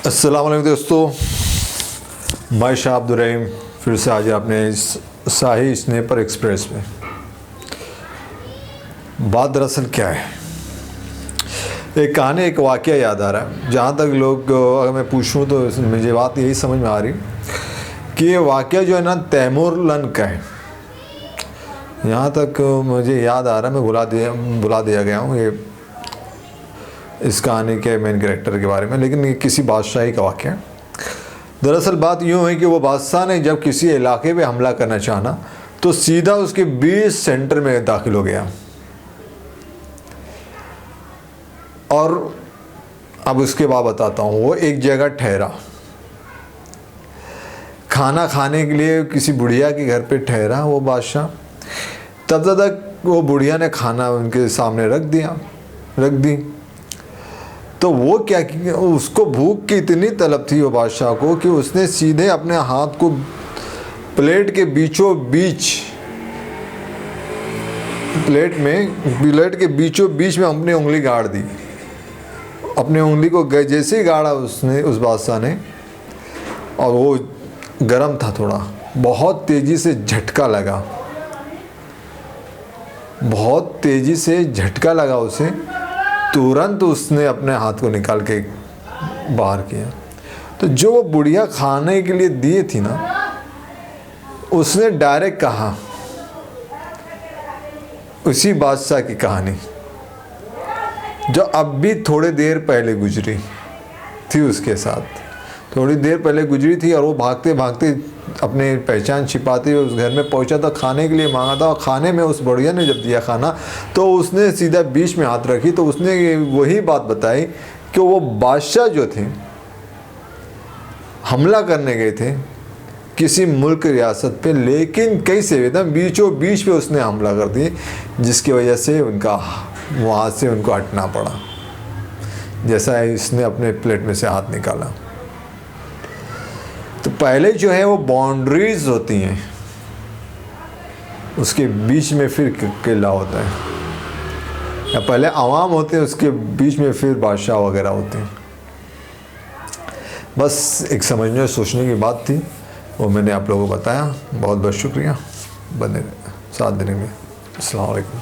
अस्सलाम वालेकुम दोस्तों, मैं शाह अब्दुल रहीम फिर से आज आपने शाही स्नैपर एक्सप्रेस में। बात दरअसल क्या है, एक कहानी एक वाक़या याद आ रहा है। जहाँ तक लोग अगर मैं पूछूं तो मुझे बात यही समझ में आ रही कि ये वाक़या जो है ना तैमूरलन का है। यहाँ तक मुझे याद आ रहा है, मैं बुला दिया गया हूँ ये इस कहानी के मेन कैरेक्टर के बारे में, लेकिन ये किसी बादशाही का वाक़या है। दरअसल बात यूँ है कि वो बादशाह ने जब किसी इलाके पे हमला करना चाहा तो सीधा उसके 20 सेंटर में दाखिल हो गया। और अब उसके बाद बताता हूँ। वो एक जगह ठहरा, खाना खाने के लिए किसी बुढ़िया के घर पे ठहरा वो बादशाह। तब तक वो बुढ़िया ने खाना उनके सामने रख दी। तो वो क्या किया, उसको भूख की इतनी तलब थी वो बादशाह को कि उसने सीधे अपने हाथ को प्लेट के बीचों बीच में अपनी उंगली गाड़ दी। अपनी उंगली को जैसे ही गाड़ा उसने, उस बादशाह ने, और वो गर्म था थोड़ा, बहुत तेज़ी से झटका लगा उसे। तुरंत उसने अपने हाथ को निकाल के बाहर किया। तो जो वो बुढ़िया खाने के लिए दिए थी ना, उसने डायरेक्ट कहा उसी बादशाह की कहानी जो अब भी थोड़ी देर पहले गुजरी थी उसके साथ। थोड़ी देर पहले गुजरी थी और वो भागते भागते अपने पहचान छिपाते हुए उस घर में पहुंचा था, खाने के लिए मांगा था। और खाने में उस बुढ़िया ने जब दिया खाना तो उसने सीधा बीच में हाथ रखी। तो उसने वही बात बताई कि वो बादशाह जो थे हमला करने गए थे किसी मुल्क रियासत पे, लेकिन कैसे एकदम बीचों बीच पे उसने हमला कर दिया, जिसकी वजह से उनका वहाँ से उनको हटना पड़ा। जैसा इसने अपने प्लेट में से हाथ निकाला। तो पहले जो है वो बाउंड्रीज होती हैं, उसके बीच में फिर किला होता है, या पहले अवाम होते हैं उसके बीच में फिर बादशाह वगैरह होते हैं। बस एक समझने सोचने की बात थी, वो मैंने आप लोगों को बताया। बहुत बहुत शुक्रिया बने साथ देने में। अस्सलाम वालेकुम।